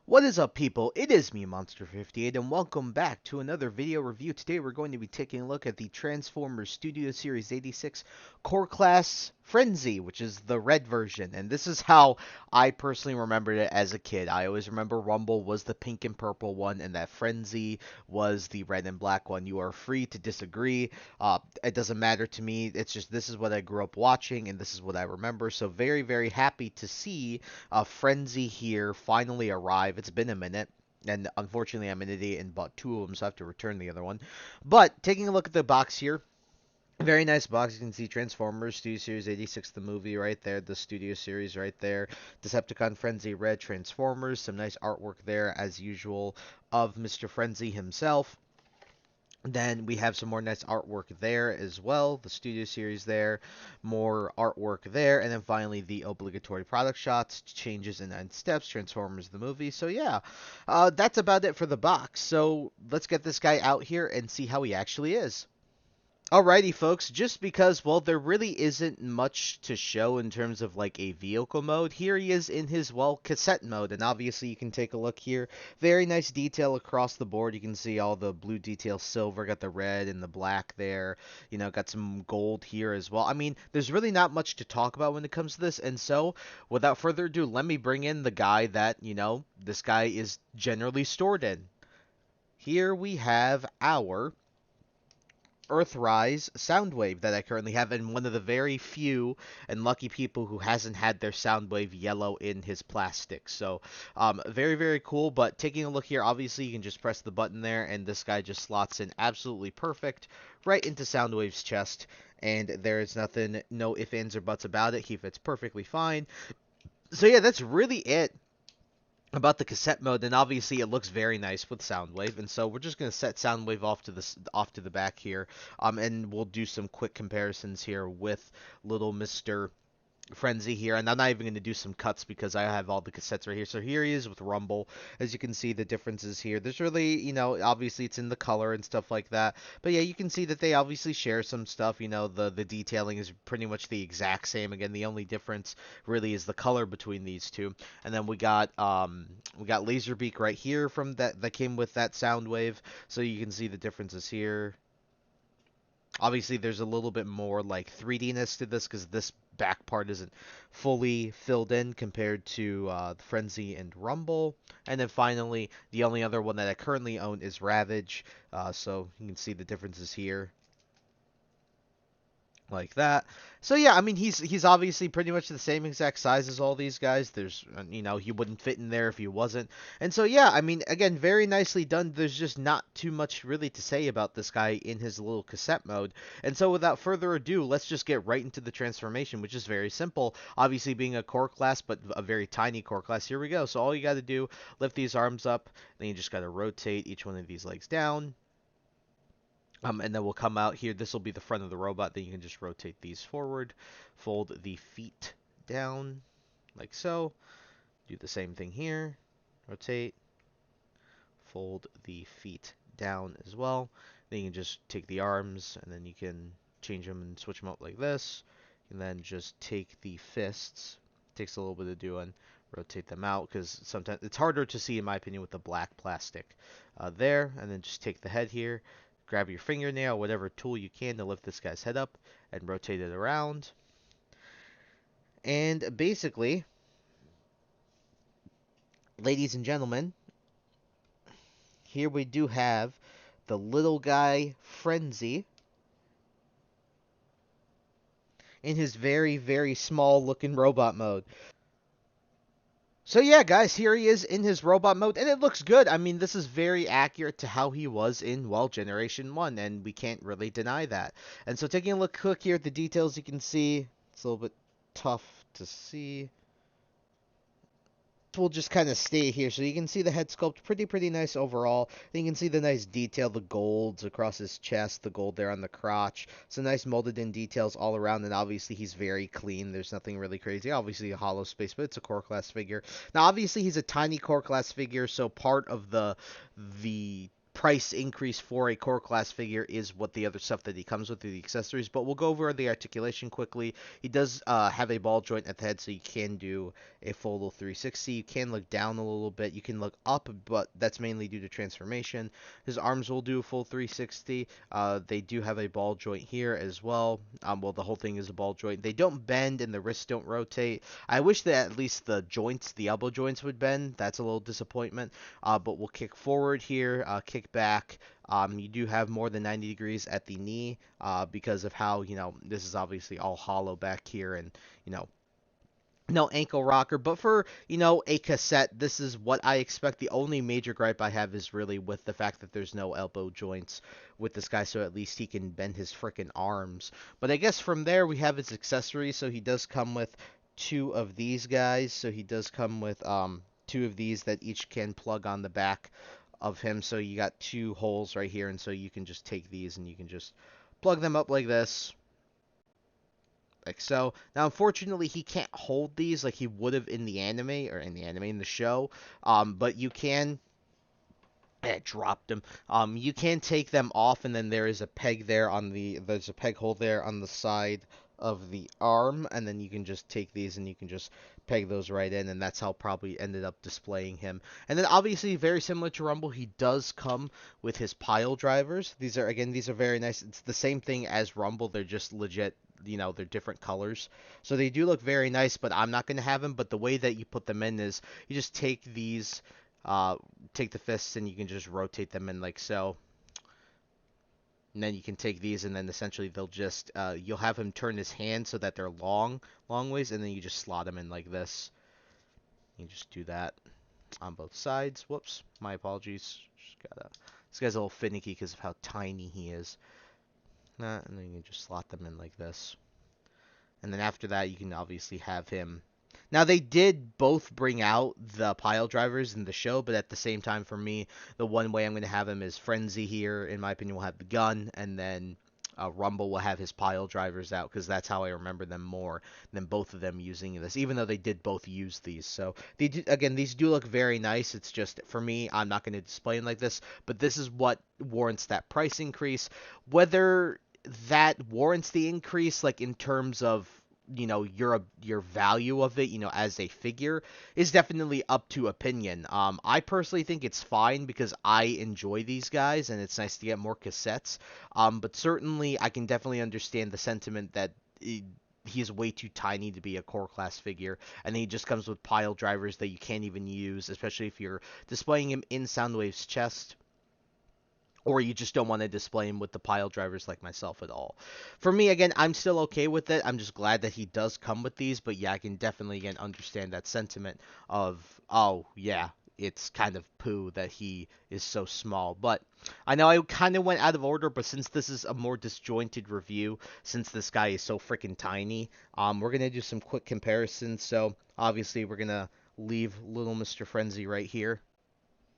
What is up, people? It is me, Monster58, and welcome back to another video review. Today we're going to be taking a look at the Transformers Studio Series 86 Core Class Frenzy, which is the red version. And this is how I personally remembered it as a kid. I always remember Rumble was the pink and purple one, and that Frenzy was the red and black one. You are free to disagree. It doesn't matter to me. It's just this is what I grew up watching, and this is what I remember. So very, very happy to see Frenzy here finally arrive. It's been a minute. And unfortunately, I'm an idiot and bought two of them, so I have to return the other one. But taking a look at the box here, very nice box. You can see Transformers Studio Series 86, the movie right there, the Studio Series right there. Decepticon Frenzy Red Transformers. Some nice artwork there, as usual, of Mr. Frenzy himself. Then we have some more nice artwork there as well. The Studio Series there, more artwork there, and then finally the obligatory product shots, changes in 9 steps, Transformers the movie. So yeah, that's about it for the box. So let's get this guy out here and see how he actually is. Alrighty, folks, just because, well, there really isn't much to show in terms of like a vehicle mode. Here he is in his, well, cassette mode, and obviously you can take a look here. Very nice detail across the board. You can see all the blue detail, silver, got the red and the black there. You know, got some gold here as well. I mean, there's really not much to talk about when it comes to this, and so, without further ado, let me bring in the guy that, this guy is generally stored in. Here we have our Earthrise Soundwave that I currently have, and one of the very few and lucky people who hasn't had their Soundwave yellow in his plastic. So, very, very cool. But taking a look here, obviously you can just press the button there, and this guy just slots in absolutely perfect right into Soundwave's chest. And there is nothing, no ifs, ands, or buts about it. He fits perfectly fine. So yeah, that's really it about the cassette mode, and obviously it looks very nice with Soundwave, and so we're just going to set Soundwave off to the back here, and we'll do some quick comparisons here with little Mr. Frenzy here, and I'm not even going to do some cuts because I have all the cassettes right here. So here he is with Rumble. As you can see, the differences here. There's really, obviously it's in the color and stuff like that. But yeah, you can see that they obviously share some stuff. The detailing is pretty much the exact same. Again, the only difference really is the color between these two. And then we got Laserbeak right here from that came with that Soundwave. So you can see the differences here. Obviously, there's a little bit more like 3D-ness to this because this back part isn't fully filled in compared to Frenzy and Rumble. And then finally, the only other one that I currently own is Ravage. So you can see the differences here like that. So yeah, I mean he's obviously pretty much the same exact size as all these guys. There's he wouldn't fit in there if he wasn't. And so yeah, I mean again very nicely done. There's just not too much really to say about this guy in his little cassette mode. And so without further ado, let's just get right into the transformation, which is very simple. Obviously being a core class, but a very tiny core class. Here we go. So all you got to do, lift these arms up, then you just got to rotate each one of these legs down. And then we'll come out here. This will be the front of the robot. Then you can just rotate these forward. Fold the feet down like so. Do the same thing here. Rotate. Fold the feet down as well. Then you can just take the arms and then you can change them and switch them out like this. And then just take the fists. Takes a little bit of doing. Rotate them out because sometimes it's harder to see in my opinion with the black plastic there. And then just take the head here. Grab your fingernail, whatever tool you can to lift this guy's head up and rotate it around. And basically, ladies and gentlemen, here we do have the little guy Frenzy in his very, very small looking robot mode. So yeah, guys, here he is in his robot mode, and it looks good. I mean, this is very accurate to how he was in, well, Generation 1, and we can't really deny that. And so taking a look quick here at the details, you can see it's a little bit tough to see. We'll just kind of stay here, so you can see the head sculpt pretty nice overall. Then you can see the nice detail, the golds across his chest, the gold there on the crotch. Some nice molded in details all around, and obviously he's very clean. There's nothing really crazy. Obviously a hollow space, but it's a core class figure. Now obviously he's a tiny core class figure, so part of the price increase for a core class figure is what the other stuff that he comes with, the accessories. But we'll go over the articulation quickly. He does have a ball joint at the head, so you can do a full little 360. You can look down a little bit. You can look up, but that's mainly due to transformation. His arms will do a full 360. They do have a ball joint here as well. Well, the whole thing is a ball joint. They don't bend and the wrists don't rotate. I wish that at least the joints, the elbow joints would bend. That's a little disappointment. But we'll kick forward here, kick back. You do have more than 90 degrees at the knee because of how, this is obviously all hollow back here and, no ankle rocker, but for, a cassette, this is what I expect. The only major gripe I have is really with the fact that there's no elbow joints with this guy, so at least he can bend his frickin' arms. But I guess from there, we have his accessories, so he does come with two of these guys, so he does come with, two of these that each can plug on the back of him, so you got two holes right here, and so you can just take these and you can just plug them up like this. Like so. Now, unfortunately, he can't hold these like he would have in the anime, in the show. But you can. Dropped them. You can take them off, and then there is a peg there there's a peg hole there on the side of the arm, and then you can just take these and you can just peg those right in, and that's how probably ended up displaying him. And then obviously very similar to Rumble, he does come with his pile drivers. These are very nice. It's the same thing as Rumble, they're just legit, they're different colors. So they do look very nice, but I'm not going to have them. But the way that you put them in is you just take these, take the fists, and you can just rotate them in like so. And then you can take these, and then essentially they'll just, you'll have him turn his hands so that they're long ways, and then you just slot them in like this. You just do that on both sides. Whoops, my apologies. This guy's a little finicky because of how tiny he is. And then you just slot them in like this. And then after that, you can obviously have him. Now, they did both bring out the pile drivers in the show, but at the same time, for me, the one way I'm going to have him is Frenzy here, in my opinion, will have the gun, and then Rumble will have his pile drivers out, because that's how I remember them more than both of them using this, even though they did both use these. So, again, these do look very nice. It's just, for me, I'm not going to display them like this, but this is what warrants that price increase. Whether that warrants the increase, like in terms of your value of it, as a figure, is definitely up to opinion. I personally think it's fine because I enjoy these guys and it's nice to get more cassettes. But certainly I can definitely understand the sentiment that he's way too tiny to be a core class figure, and he just comes with pile drivers that you can't even use, especially if you're displaying him in Soundwave's chest. Or you just don't want to display him with the pile drivers like myself at all. For me, again, I'm still okay with it. I'm just glad that he does come with these. But yeah, I can definitely, again, understand that sentiment of, oh, yeah, it's kind of poo that he is so small. But I know I kind of went out of order, but since this is a more disjointed review, since this guy is so freaking tiny, we're going to do some quick comparisons. So obviously, we're going to leave little Mr. Frenzy right here.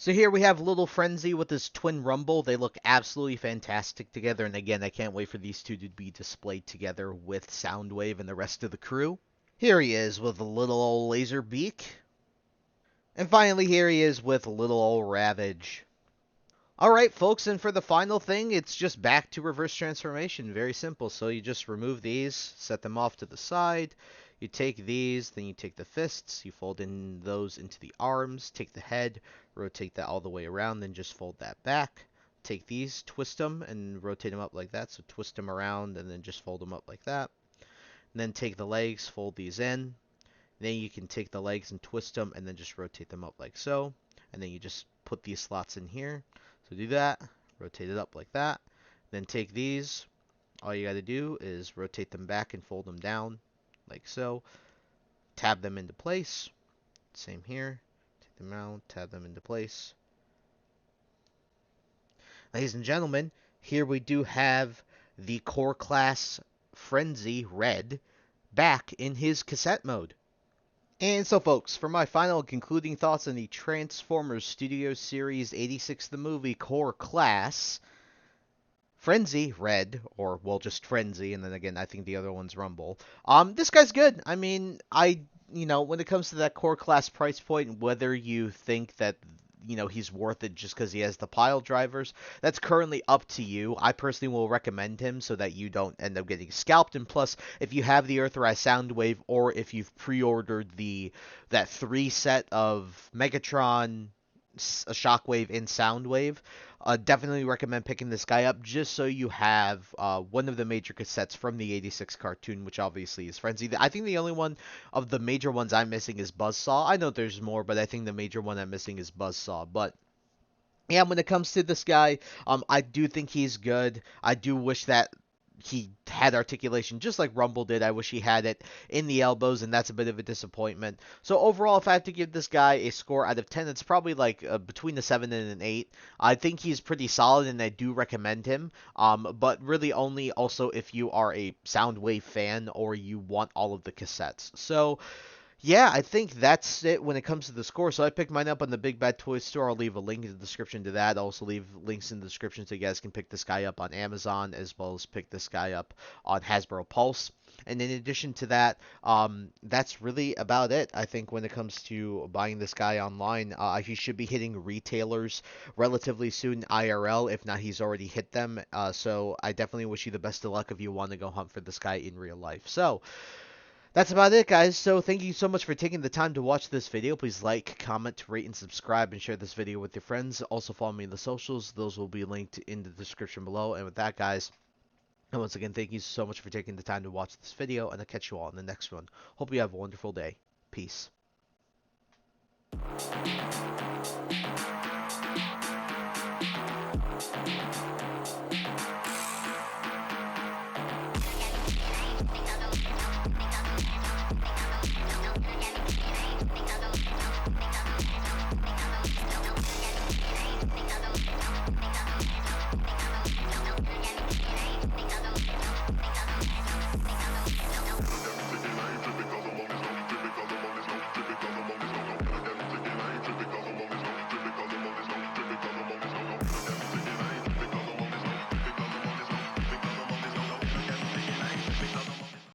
So here we have Little Frenzy with his twin Rumble. They look absolutely fantastic together. And again, I can't wait for these two to be displayed together with Soundwave and the rest of the crew. Here he is with a little old Laser Beak. And finally, here he is with little old Ravage. Alright, folks, and for the final thing, it's just back to reverse transformation. Very simple. So you just remove these, set them off to the side. You take these, then you take the fists, you fold in those into the arms, take the head, rotate that all the way around, then just fold that back. Take these, twist them, and rotate them up like that. So twist them around, and then just fold them up like that. And then take the legs, fold these in. Then you can take the legs and twist them, and then just rotate them up like so. And then you just put these slots in here. So do that, rotate it up like that. Then take these. All you got to do is rotate them back and fold them down like so. Tab them into place. Same here. Take them out, tab them into place. Ladies and gentlemen, here we do have the core class Frenzy Red back in his cassette mode. And so, folks, for my final concluding thoughts on the Transformers Studio Series 86 the movie core class, Frenzy Red, or well, just Frenzy, and then again, I think the other one's Rumble. This guy's good. I mean, when it comes to that core class price point, whether you think that he's worth it just because he has the pile drivers. That's currently up to you. I personally will recommend him so that you don't end up getting scalped. And plus, if you have the Earthrise Soundwave, or if you've pre-ordered that 3 set of Megatron, a Shockwave, and Soundwave, definitely recommend picking this guy up just so you have one of the major cassettes from the 86 cartoon, which obviously is Frenzy. I think the only one of the major ones I'm missing is Buzzsaw. I know there's more, but I think the major one I'm missing is Buzzsaw. But yeah, when it comes to this guy, I do think he's good. I do wish that he had articulation just like Rumble did. I wish he had it in the elbows, and that's a bit of a disappointment. So overall, if I had to give this guy a score out of 10, it's probably like between a 7 and an 8. I think he's pretty solid, and I do recommend him. But really only also if you are a Soundwave fan or you want all of the cassettes. So yeah, I think that's it when it comes to the score. So I picked mine up on the Big Bad Toy Store. I'll leave a link in the description to that. I'll also leave links in the description so you guys can pick this guy up on Amazon, as well as pick this guy up on Hasbro Pulse. And in addition to that, that's really about it. I think when it comes to buying this guy online, he should be hitting retailers relatively soon IRL. If not, he's already hit them. So I definitely wish you the best of luck if you want to go hunt for this guy in real life. So that's about it, guys. So thank you so much for taking the time to watch this video. Please like, comment, rate, and subscribe, and share this video with your friends. Also follow me in the socials. Those will be linked in the description below. And with that, guys, and once again, thank you so much for taking the time to watch this video, and I'll catch you all in the next one. Hope you have a wonderful day. Peace.